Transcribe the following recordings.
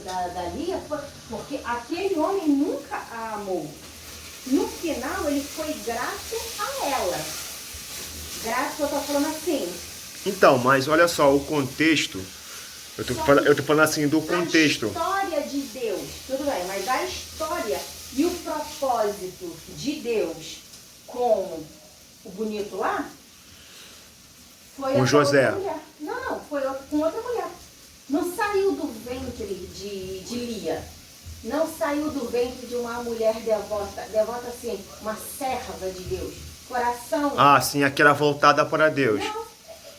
da Lia foi porque aquele homem nunca a amou. No final, ele foi grato a ela. Grato, eu tô falando assim. Então, mas olha só, o contexto, eu tô falando assim do contexto. A história de Deus, tudo bem, mas a história e o propósito de Deus com o bonito lá, foi Com José. Outra mulher. Não, foi com outra mulher. Não saiu do ventre de Lia. Não saiu do ventre de uma mulher devota. Devota assim, uma serva de Deus. Coração. Ah, sim, aquela voltada para Deus. Não,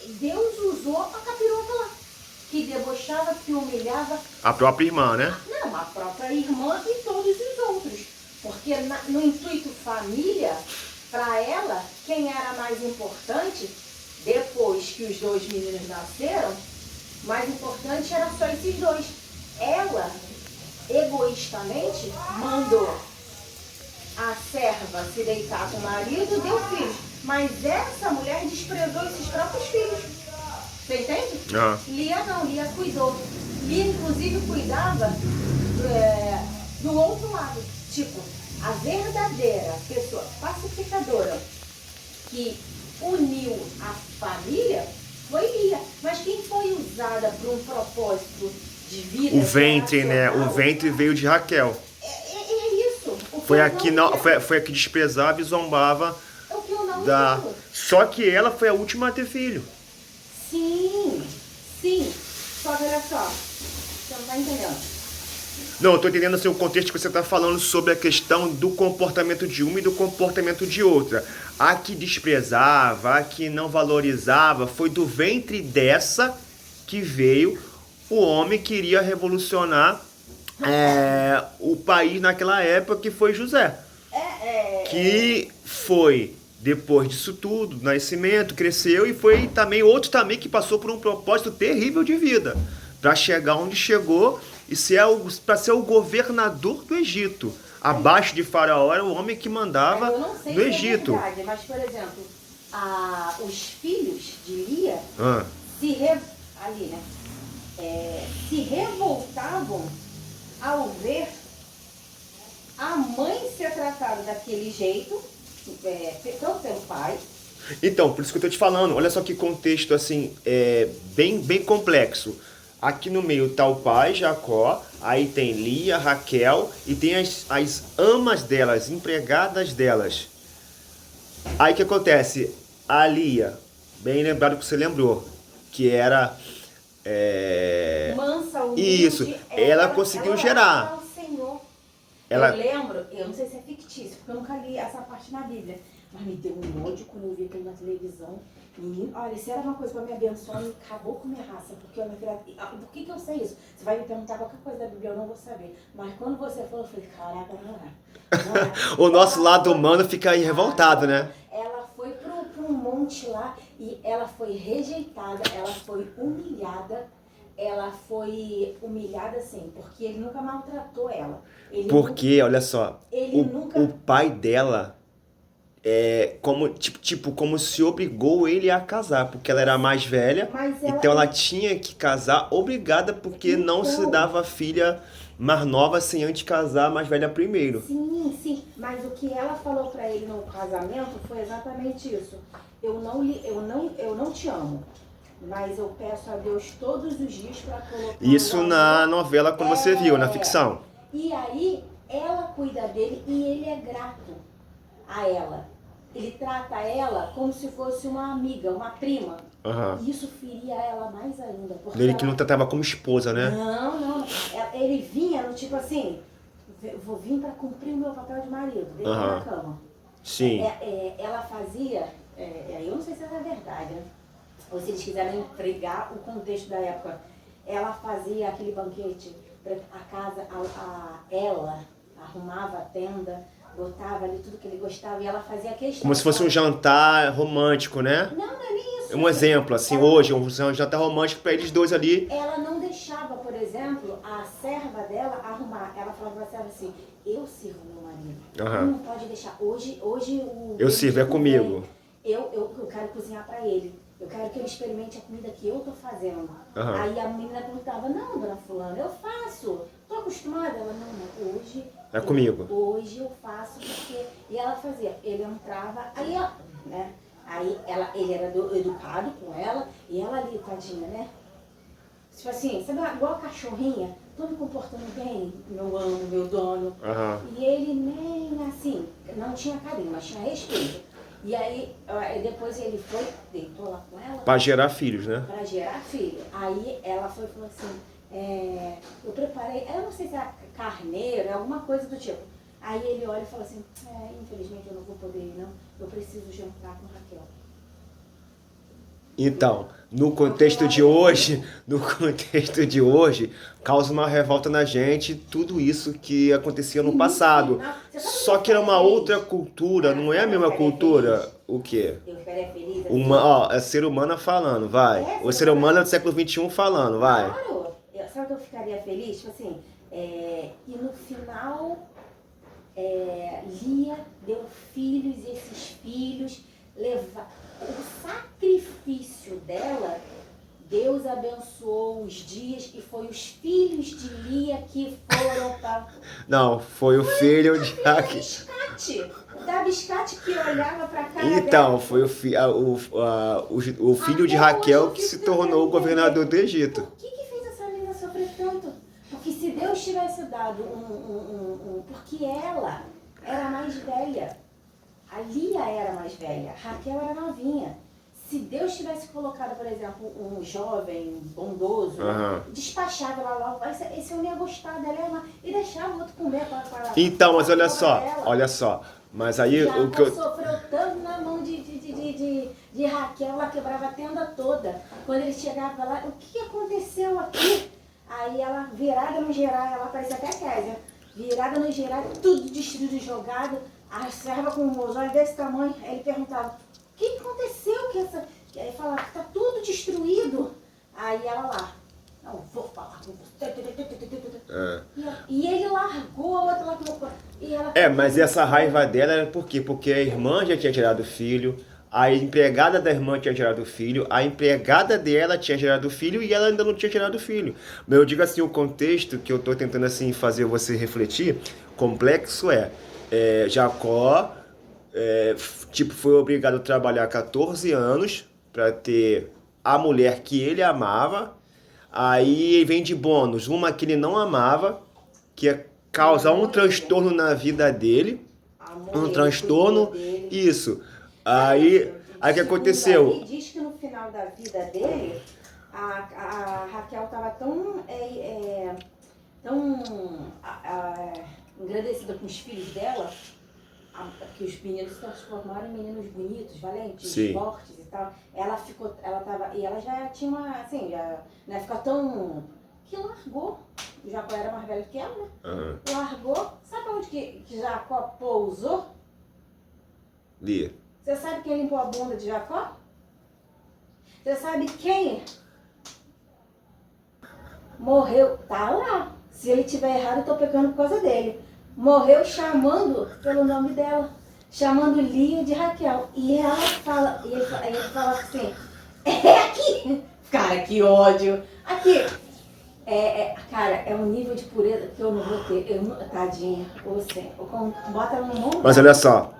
Deus usou a capirota lá. Que debochava, que humilhava. A própria irmã, né? Não, a própria irmã e todos os outros. Porque no intuito família, para ela, quem era mais importante, depois que os dois meninos nasceram, mais importante era só esses dois. Ela, egoístamente, mandou a serva se deitar com o marido e deu filhos. Mas essa mulher desprezou esses próprios filhos. Você entende? Ah. Lia não, Lia cuidou. Lia, inclusive, cuidava do outro lado. Tipo, a verdadeira pessoa pacificadora que uniu a família foi Lia. Mas quem foi usada para um propósito de vida? O ventre, né? O ventre veio de Raquel. É isso. Foi a que desprezava e zombava É o que eu não da. entendo. Só que ela foi a última a ter filho. Sim. Só que olha só, você não tá entendendo. Não, eu tô entendendo assim, o contexto que você tá falando sobre a questão do comportamento de uma e do comportamento de outra. A que desprezava, a que não valorizava, foi do ventre dessa que veio o homem que iria revolucionar o país naquela época, que foi José. Que foi, depois disso tudo, nascimento, cresceu e foi também outro também que passou por um propósito terrível de vida. Para chegar onde chegou e para ser o governador do Egito. Abaixo de Faraó era o homem que mandava no Egito. É verdade, mas, por exemplo, os filhos de Lia se revoltavam ao ver a mãe ser tratada daquele jeito, pelo pai. Então, por isso que eu tô te falando, olha só que contexto assim, bem complexo. Aqui no meio tá o pai, Jacó, aí tem Lia, Raquel e tem as amas delas, empregadas delas. Aí o que acontece? A Lia, bem lembrado que você lembrou, que era... mansa, humilde. Isso, ela conseguiu gerar. Ao Senhor. Ela... Eu lembro, eu não sei se é fictício, porque eu nunca li essa parte na Bíblia, mas me deu um ódio quando eu vi aquilo na televisão. Menino, olha, se era uma coisa pra me abençoar, me acabou com minha raça, porque eu, minha filha, por que eu sei isso? Você vai me perguntar qualquer coisa da Bíblia, eu não vou saber. Mas quando você falou, eu falei, caraca, não é. O nosso lado humano fica aí revoltado, né? Ela foi pro monte lá e ela foi rejeitada, ela foi humilhada. Ela foi humilhada assim, porque ele nunca maltratou ela. Porque, olha só, o pai dela como se obrigou ele a casar, porque ela era mais velha, então ela tinha que casar obrigada, porque não se dava filha mais nova sem antes casar a mais velha primeiro. Sim, mas o que ela falou pra ele no casamento foi exatamente isso. Eu não te amo, mas eu peço a Deus todos os dias para colocar... Isso na novela, como você viu, na ficção. E aí, ela cuida dele e ele é grato a ela. Ele trata ela como se fosse uma amiga, uma prima. Uhum. E isso feria ela mais ainda. Ele que não tratava como esposa, né? Não. Ele vinha no tipo assim, vou vir para cumprir o meu papel de marido, deitar na cama. Sim. Ela fazia, eu não sei se é verdade, né? Ou se eles quiseram empregar o contexto da época. Ela fazia aquele banquete, a casa, ela arrumava a tenda, botava ali tudo que ele gostava e ela fazia questão. Como se fosse um jantar romântico, né? Não é nem isso. Um exemplo, assim, hoje, um jantar romântico para eles dois ali. Ela não deixava, por exemplo, a serva dela arrumar. Ela falava pra serva assim, eu sirvo meu marido. Uhum. Não pode deixar. Hoje eu sirvo, é comigo. Eu quero cozinhar para ele. Eu quero que ele experimente a comida que eu tô fazendo. Aí a menina perguntava, não, dona fulana, eu faço. acostumada. Ela, não, hoje... É comigo. Hoje eu faço porque... E ela fazia, ele entrava, aí ó, né? Aí ele era educado com ela, e ela ali, tadinha, né? Tipo assim, sabe, igual a cachorrinha, tô me comportando bem, meu amo, meu dono. Uhum. E ele nem assim, não tinha carinho, mas tinha respeito. E aí, depois ele foi, deitou lá com ela. Pra gerar filhos, né? Pra gerar filho. Aí ela foi e falou assim, eu preparei, eu não sei se é carneiro, é alguma coisa do tipo. Aí ele olha e fala assim, infelizmente eu não vou poder ir não, eu preciso jantar com Raquel. Então, no contexto de hoje, causa uma revolta na gente tudo isso que acontecia no passado. Só que era uma outra cultura, não é a mesma cultura. O quê? Eu ficaria feliz. É ser humano falando, vai. O ser humano é do século XXI falando, vai. Claro. Sabe que eu ficaria feliz? Tipo assim, e no final, Lia deu filhos e esses filhos levaram... O sacrifício dela, Deus abençoou os dias e foi os filhos de Lia que foram para... Não, foi o filho de Raquel. Da Biscate que olhava para cara Então, dela. foi o filho de Raquel que se tornou o governador do Egito. Por que fez essa menina sofrer tanto? Porque se Deus tivesse dado porque ela era mais velha. A Lia era mais velha, Raquel era novinha. Se Deus tivesse colocado, por exemplo, um jovem bondoso, despachava ela logo, esse eu não ia gostar dela e deixava o outro comer para Então, mas olha só. Mas aí já o que eu... sofreu tanto na mão de Raquel, ela quebrava a tenda toda. Quando ele chegava lá, o que aconteceu aqui? Aí ela, virada no geral, ela parecia até a Kézia, virada no geral, tudo destruído, jogado. A serva com os olhos desse tamanho, aí ele perguntava, o que aconteceu? Aí ele falava, tá tudo destruído. Aí ela lá, não vou falar com você. E ele largou a outra lá e ela... mas essa raiva dela era por quê? Porque a irmã já tinha tirado o filho, a empregada da irmã tinha tirado o filho, a empregada dela tinha tirado o filho e ela ainda não tinha tirado o filho. Mas eu digo assim, o contexto que eu tô tentando assim fazer você refletir, complexo Jacó, foi obrigado a trabalhar 14 anos para ter a mulher que ele amava. Aí vem de bônus uma que ele não amava, que ia causar um transtorno na vida dele. Um transtorno, isso. Aí o que aconteceu? Ele diz que no final da vida dele, a Raquel estava tão engrandecida com os filhos dela, que os meninos se transformaram em meninos bonitos, valentes, Sim. fortes e tal. Ela tava, e ela já tinha uma, assim, né, ficou tão, que largou. O Jacó era mais velho que ela, né? Largou. Sabe onde que Jacó pousou? Lia. Você sabe quem limpou a bunda de Jacó? Você sabe quem morreu? Tá lá. Se ele tiver errado, eu tô pecando por causa dele. Morreu chamando pelo nome dela. Chamando Lia de Raquel. E ela fala, e ele fala assim, é aqui. Cara, que ódio. Aqui. Cara, é um nível de pureza que eu não vou ter. Tadinha. Bota ela no mundo. Mas olha só.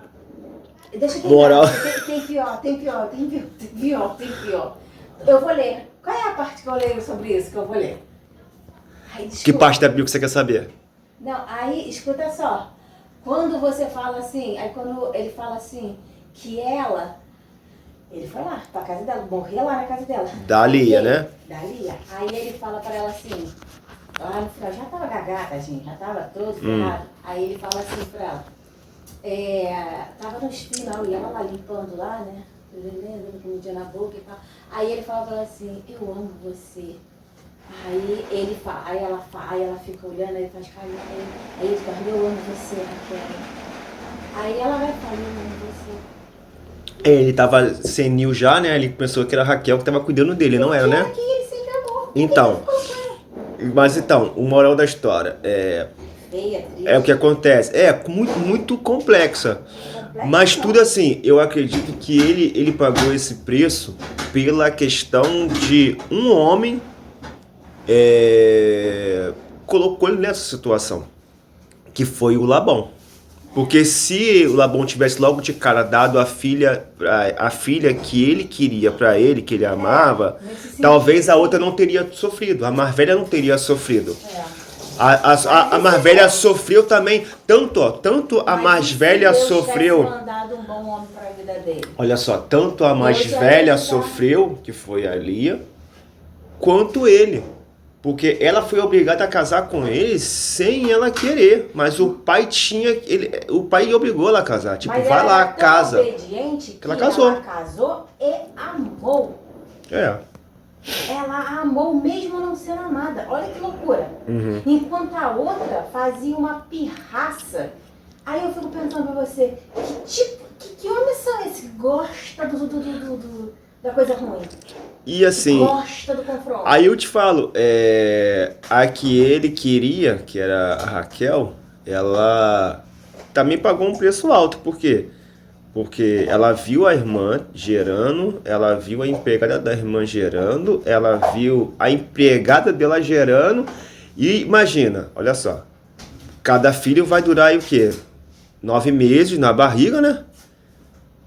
Deixa eu Moral. Tem pior. Eu vou ler. Qual é a parte que eu leio sobre isso que eu vou ler? Ai, Que parte da Bíblia que você quer saber? Não, aí, escuta só. Quando você fala assim, aí quando ele fala assim, que ele foi lá pra casa dela, morreu lá na casa dela. Da Lia, né? Da Lia. Aí ele fala pra ela assim, lá no final, já tava gagata, gente, já tava todo ferrado. Aí ele fala assim pra ela, tava no final, e ela lá limpando lá, né? Dando comidinha na boca e tal. Aí ele fala pra ela assim, eu amo você. Aí ele fala, aí ela fica olhando, aí faz carinho, aí ele fala, eu amo você, Raquel. Aí ela vai falar, eu amo você. Ele tava senil já, né? Ele pensou que era a Raquel que tava cuidando dele, não era, né? Que ele sempre amou. Então, mas então, o moral da história é o que acontece. Muito, muito complexa. Mas tudo assim, eu acredito que ele pagou esse preço pela questão de um homem colocou ele nessa situação, que foi o Labão. Porque se o Labão tivesse logo de cara dado a filha que ele queria para ele, que ele amava, talvez a outra não teria sofrido, a mais velha não teria sofrido. A mais velha sofreu também, tanto a mais velha sofreu. Mandado um bom homem para a vida dele. Olha só, tanto a mais velha sofreu, que foi a Lia, quanto ele. Porque ela foi obrigada a casar com ele sem ela querer. Mas o pai o pai obrigou ela a casar. Tipo, mas vai lá, casa. Obediente que ela casou. Ela casou e amou. É. Ela amou mesmo não sendo amada. Olha que loucura. Uhum. Enquanto a outra fazia uma pirraça. Aí eu fico pensando pra você, que homens são esses que gostam da coisa ruim? E assim, gosta do confronto. Aí eu te falo, a que ele queria, que era a Raquel, ela também pagou um preço alto. Por quê? Porque ela viu a irmã gerando, ela viu a empregada da irmã gerando, ela viu a empregada dela gerando. E imagina, olha só, cada filho vai durar aí o quê? 9 meses na barriga, né?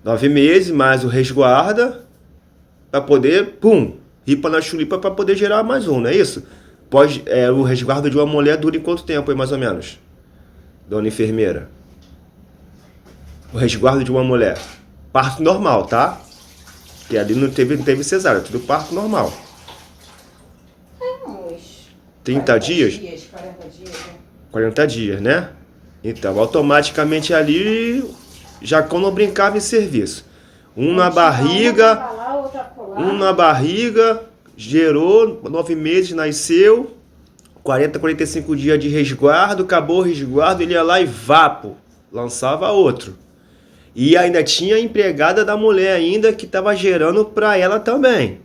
9 meses, mais o resguarda, para poder, ripa na chulipa para poder gerar mais um, não é isso? O resguardo de uma mulher dura em quanto tempo aí, mais ou menos? Dona enfermeira. O resguardo de uma mulher. Parto normal, tá? E ali não teve cesárea, tudo parto normal. Uns 30 dias? 40 dias, né? 40 dias, né? Então, automaticamente ali, Jacó não brincava em serviço. Um na barriga, gerou, 9 meses, nasceu, 40, 45 dias de resguardo, acabou o resguardo, ele ia lá e lançava outro. E ainda tinha a empregada da mulher ainda que estava gerando para ela também.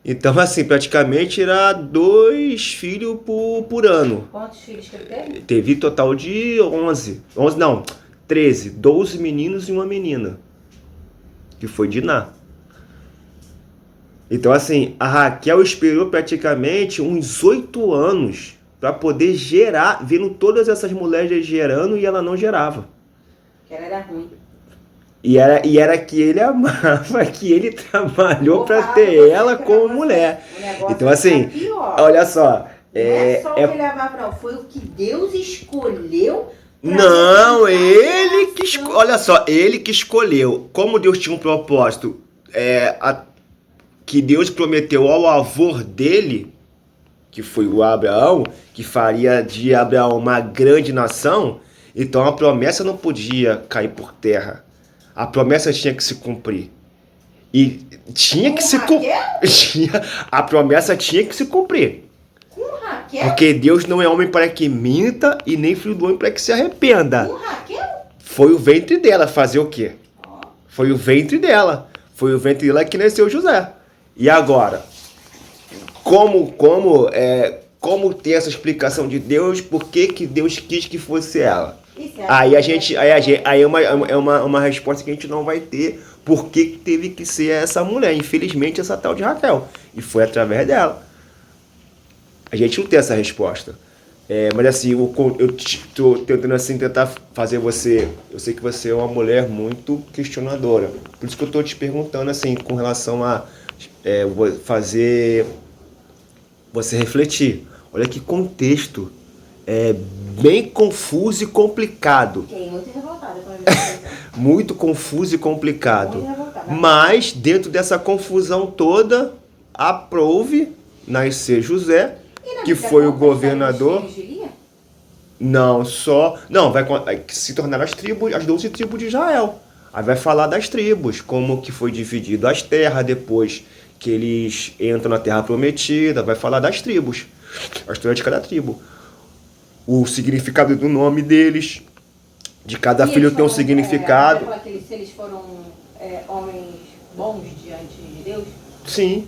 Então, assim, praticamente era 2 filhos por ano. Quantos filhos que ele teve? Teve total de 11. 11 não, 13. 12 meninos e uma menina. Que foi Diná. Então, assim, a Raquel esperou praticamente uns 8 anos para poder gerar, vendo todas essas mulheres gerando e ela não gerava. Que ela era ruim. E era que ele amava, que ele trabalhou para ter ela como mulher. Então, assim, olha só. Não é só o que ele amava, não. Foi o que Deus escolheu. Não, ele que olha só, ele que escolheu. Como Deus tinha um propósito, que Deus prometeu ao avô dele, que foi o Abraão, que faria de Abraão uma grande nação. Então a promessa não podia cair por terra. A promessa tinha que se cumprir. E tinha que se cumprir. A promessa tinha que se cumprir. Com Raquel? Porque Deus não é homem para que minta e nem filho do homem para que se arrependa. Com Raquel? Foi o ventre dela fazer o quê? Foi o ventre dela. Foi o ventre dela que nasceu José. E agora? Como ter essa explicação de Deus? Por que Deus quis que fosse ela? Aí é uma resposta que a gente não vai ter. Por que teve que ser essa mulher? Infelizmente, essa tal de Raquel. E foi através dela. A gente não tem essa resposta. Mas assim, eu estou tentando assim, tentar fazer você... Eu sei que você é uma mulher muito questionadora. Por isso que eu estou te perguntando assim, com relação a fazer você refletir. Olha que contexto bem confuso e complicado. Fiquei muito revoltada com a muito confuso e complicado. Muito revoltada. Mas, dentro dessa confusão toda, aprove nascer José, que foi o governador. Não, vai se tornar as 12 tribos de Israel. Aí vai falar das tribos, como que foi dividido as terras depois que eles entram na terra prometida, vai falar das tribos, a história de cada tribo. O significado do nome deles, de cada filho tem um significado. Vai falar que se eles foram homens bons diante de Deus? Sim,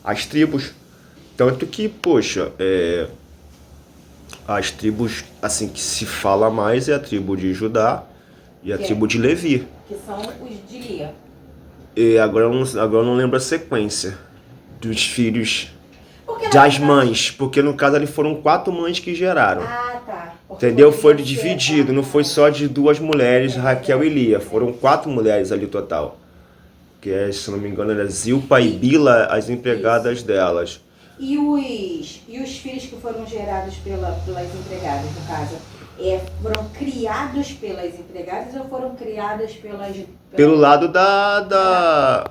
as tribos. Tanto que, poxa, as tribos, assim, que se fala mais é a tribo de Judá e a tribo de Levi. Que são os de Lia. E agora eu não lembro a sequência dos filhos. Porque das mães, porque no caso ali foram 4 mães que geraram. Ah, tá. Porque Entendeu? Foi poderia ser, dividido, não foi só de 2 mulheres, Raquel e Lia. Foram 4 mulheres ali total. Que é, se não me engano, era Zilpa e Bila, as empregadas delas. E os filhos que foram gerados pelas empregadas, no caso, foram criados pelas empregadas ou foram criados Pelo lado da...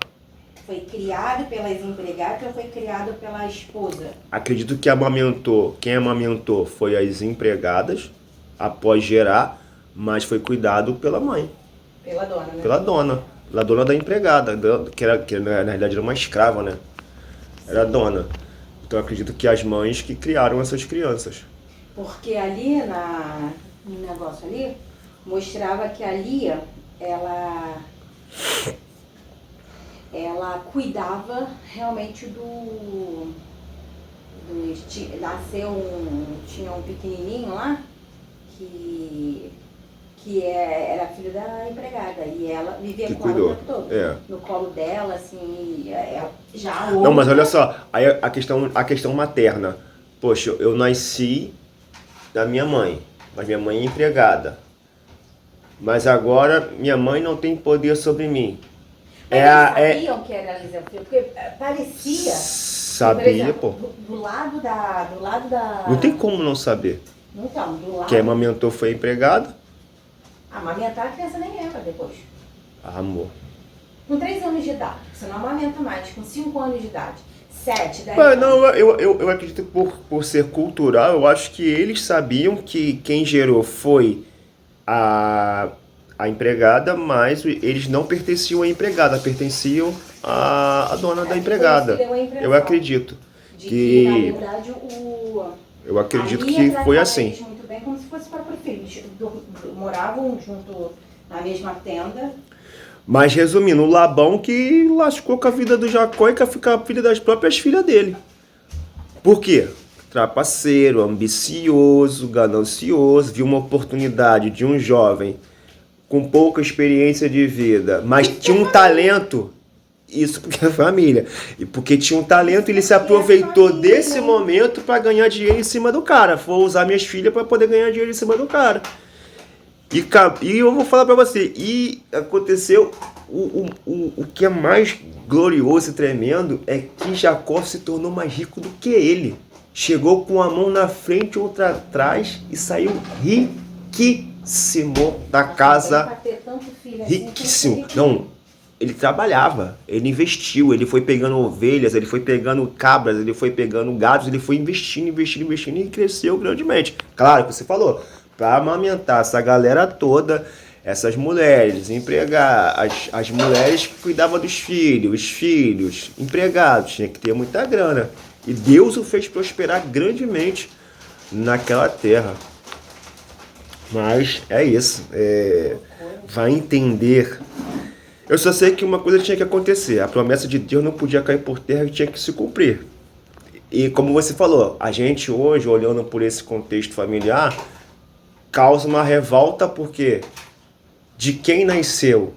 Foi criado pelas empregadas ou foi criado pela esposa? Acredito que quem amamentou foi as empregadas, após gerar, mas foi cuidado pela mãe. Pela dona, né? Pela dona da empregada, que na realidade era uma escrava, né? Era a dona. Então eu acredito que as mães que criaram essas crianças. Porque ali no negócio ali, mostrava que a Lia, ela cuidava realmente tinha um pequenininho lá, que era filho da empregada, e ela vivia Que com cuidou. ela o tempo todo. É. No colo dela, assim, já Não, mas olha só, aí a questão materna. Poxa, eu nasci da minha mãe, mas minha mãe é empregada. Mas agora minha mãe não tem poder sobre mim. Eles sabiam que era Elisa Filho, porque parecia... Sabia, por exemplo, pô. Do lado da... Não tem como não saber. Então, do lado... Quem amamentou foi a empregada. Amamentar a criança nem lembra depois. Ah, amor. Com 3 anos de idade, você não amamenta mais, com 5 anos de idade, 7, 10 Mas, anos. não, eu acredito que por ser cultural, eu acho que eles sabiam que quem gerou foi a empregada, mas eles não pertenciam à empregada, pertenciam à dona da empregada. Eu acredito que... Na verdade, Eu acredito a que Lia foi tratava assim. eles muito bem, como se fosse próprio filho. Eles moravam junto na mesma tenda. Mas resumindo, o Labão que lascou com a vida do Jacó e com a filha das próprias filhas dele. Por quê? Trapaceiro, ambicioso, ganancioso, viu uma oportunidade de um jovem com pouca experiência de vida, mas tinha um talento. Isso porque é família. E porque tinha um talento, ele se aproveitou desse momento para ganhar dinheiro em cima do cara. Vou usar minhas filhas para poder ganhar dinheiro em cima do cara. E eu vou falar para você, e aconteceu o que é mais glorioso e tremendo é que Jacó se tornou mais rico do que ele. Chegou com a mão na frente e outra atrás e saiu riquíssimo da casa. Riquíssimo. Não, ele trabalhava, ele investiu, ele foi pegando ovelhas, ele foi pegando cabras, ele foi pegando gados, ele foi investindo e cresceu grandemente. Claro que você falou, para amamentar essa galera toda, essas mulheres, empregar, as mulheres que cuidavam dos filhos, os filhos, empregados, tinha que ter muita grana. E Deus o fez prosperar grandemente naquela terra. Mas é isso, vai entender. Eu só sei que uma coisa tinha que acontecer, a promessa de Deus não podia cair por terra e tinha que se cumprir. E como você falou, a gente hoje, olhando por esse contexto familiar, causa uma revolta porque de quem nasceu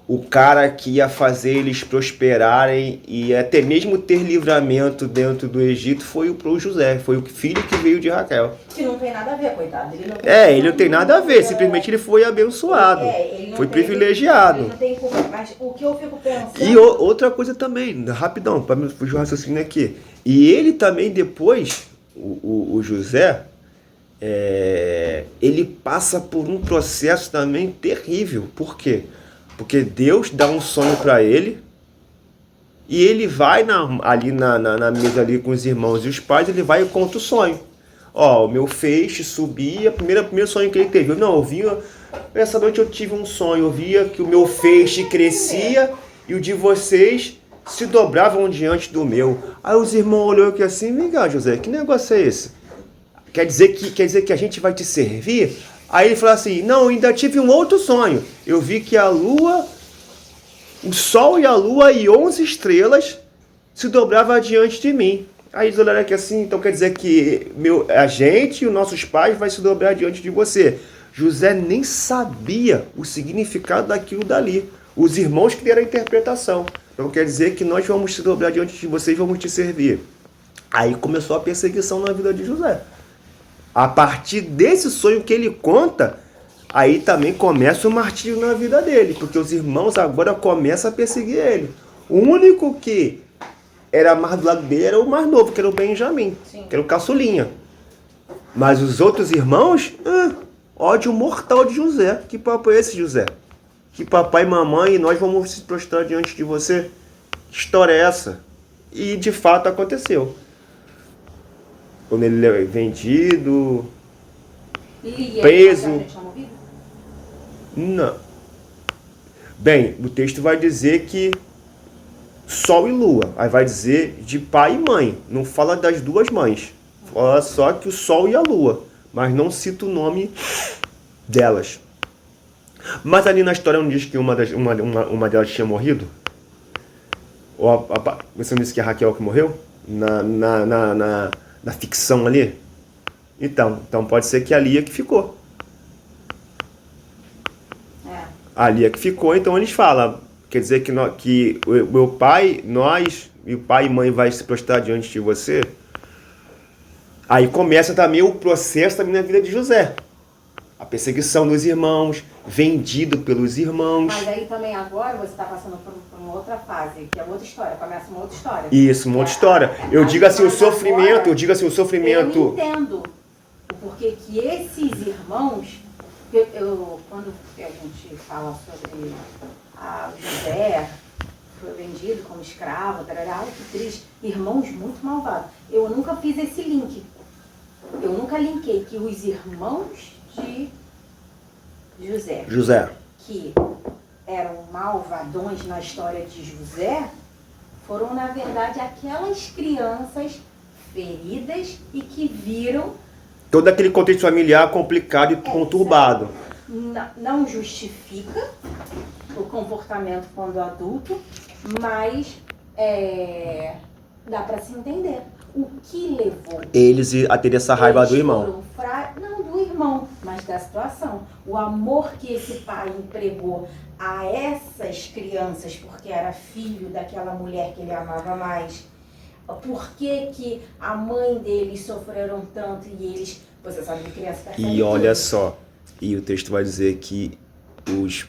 o cara que ia fazer eles prosperarem e até mesmo ter livramento dentro do Egito foi o José, foi o filho que veio de Raquel. Que não tem nada a ver, coitado. Ele não tem nada a ver, simplesmente ele foi abençoado, foi privilegiado. Ele não tem culpa, mas o que eu fico pensando... E outra coisa também, rapidão, para me fugir o raciocínio aqui. E ele também depois, o José, ele passa por um processo também terrível. Por quê? Porque Deus dá um sonho para ele e ele vai ali na mesa ali com os irmãos e os pais, ele vai e conta o sonho. Ó, o meu feixe subia, primeiro sonho que ele teve. Não, eu via, essa noite eu tive um sonho, eu via que o meu feixe crescia e o de vocês se dobravam diante do meu. Aí os irmãos olhou aqui assim, vem cá, José, que negócio é esse? Quer dizer que a gente vai te servir? Aí ele falou assim, não, ainda tive um outro sonho. Eu vi que a lua, o sol e a lua e 11 estrelas se dobravam diante de mim. Aí eles olharam aqui assim, então quer dizer que a gente e os nossos pais vai se dobrar diante de você. José nem sabia o significado daquilo dali. Os irmãos que deram a interpretação. Então quer dizer que nós vamos se dobrar diante de vocês e vamos te servir. Aí começou a perseguição na vida de José. A partir desse sonho que ele conta, aí também começa o martírio na vida dele, porque os irmãos agora começam a perseguir ele. O único que era mais do lado dele era o mais novo, que era o Benjamim, Sim. que era o caçulinha. Mas os outros irmãos, ódio mortal de José. Que papo é esse, José? Que papai e mamãe, nós vamos se prostrar diante de você? Que história é essa? E de fato aconteceu. Quando ele é vendido, Lia, preso. já tinha morrido? Não. Bem, o texto vai dizer que sol e lua. Aí vai dizer de pai e mãe. Não fala das duas mães. Fala só que o sol e a lua. Mas não cita o nome delas. Mas ali na história não diz que uma delas tinha morrido? Você não disse que é a Raquel que morreu? Na ficção ali? Então pode ser que a Lia que ficou. A Lia que ficou, então eles falam. Quer dizer que o meu pai, nós, e o pai e mãe vai se prostrar diante de você. Aí começa também o processo também na vida de José. A perseguição dos irmãos, vendido pelos irmãos. Mas aí também agora você está passando por uma outra fase, que é outra história, começa uma outra história. Isso, uma outra história. Eu digo assim, o sofrimento. Eu não entendo o porquê que esses irmãos, quando a gente fala sobre José, foi vendido como escravo, tarará, que triste, irmãos muito malvados. Eu nunca fiz esse link. Eu nunca linkei que os irmãos de José, que eram malvadões na história de José, foram, na verdade, aquelas crianças feridas e que viram... Todo aquele contexto familiar complicado e conturbado. Não justifica o comportamento quando adulto, mas dá para se entender. O que levou eles a ter essa raiva do irmão? Não do irmão, mas da situação. O amor que esse pai empregou a essas crianças, porque era filho daquela mulher que ele amava mais. Por que a mãe deles sofreram tanto e eles... Você sabe que criança percebe E olha tudo. só, e o texto vai dizer que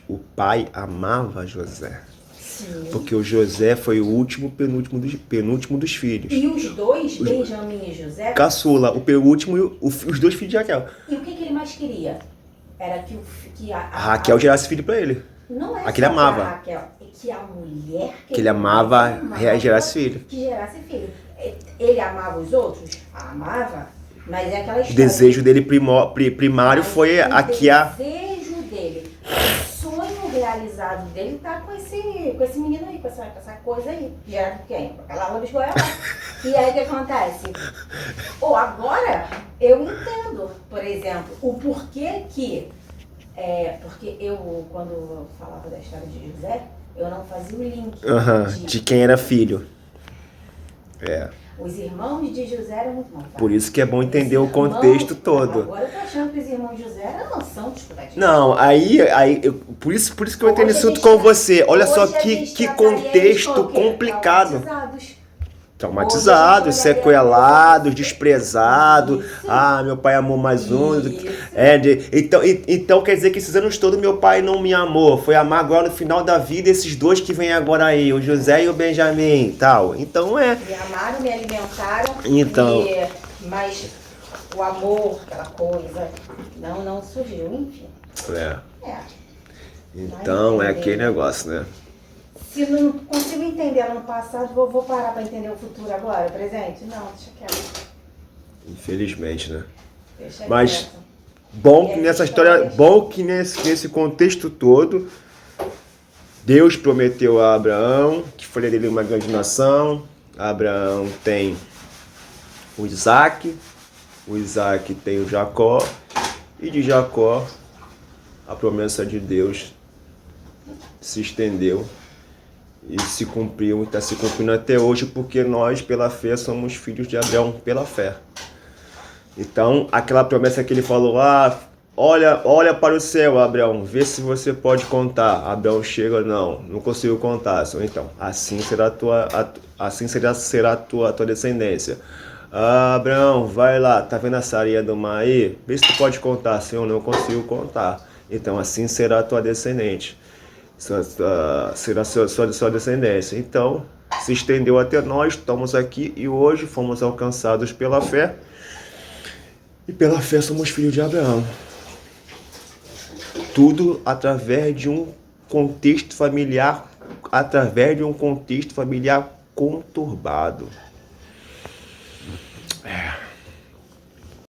o pai amava José. Sim. Porque o José foi o penúltimo dos filhos. E os dois, Benjamim e José... Caçula, o penúltimo e os dois filhos de Raquel. E o que ele mais queria? Era que a Raquel gerasse filho pra ele. Não é a que ele só amava. a Raquel, é que a mulher Que ele amava gerasse filho. Que gerasse filho. Ele amava os outros? Amava, mas é aquela O história. desejo dele primário Mas foi aqui a... O desejo dele, o sonho realizado dele tá com esse menino aí, com essa coisa aí. Gerado por quem? Com aquela aula de goiaba. E aí o que acontece? Agora eu entendo, por exemplo, o porquê que... porque eu, quando eu falava da história de José, eu não fazia o link de quem era filho. Os irmãos de José eram muito malvados. Por isso que é bom entender o contexto todo. Agora eu tô achando que os irmãos de José eram noção de estudar direito. Não, por isso que eu entrei nesse assunto com você. Olha só que contexto complicado. Traumatizados, sequelados, desprezados. Meu pai amou mais um. Então quer dizer que esses anos todos meu pai não me amou. Foi amar agora no final da vida esses dois que vêm agora aí, o José e o Benjamim, tal. Então Me amaram, me alimentaram. Então. Mas o amor, aquela coisa, não surgiu, enfim. Então é aquele negócio, né? Se não consigo entender no passado, vou parar para entender o futuro agora, o presente? Não, deixa quieto. Infelizmente, né? Deixa Mas quieto. bom que nessa história, bom que nesse contexto todo, Deus prometeu a Abraão que faria dele uma grande nação. Abraão tem o Isaac tem o Jacó, e de Jacó a promessa de Deus se estendeu e se cumpriu, e está se cumprindo até hoje, porque nós, pela fé, somos filhos de Abraão pela fé. Então, aquela promessa que ele falou, Olha para o céu, Abraão, vê se você pode contar. Abraão chega, não consigo contar. Então, assim será a tua descendência. Abraão, vai lá, tá vendo essa areia do mar aí? Vê se tu pode contar. Senhor, não consigo contar. Então, assim será a tua descendente. Será sua descendência. Então, se estendeu até nós, estamos aqui e hoje fomos alcançados pela fé. E pela fé somos filhos de Abraão. Tudo através de um contexto familiar conturbado.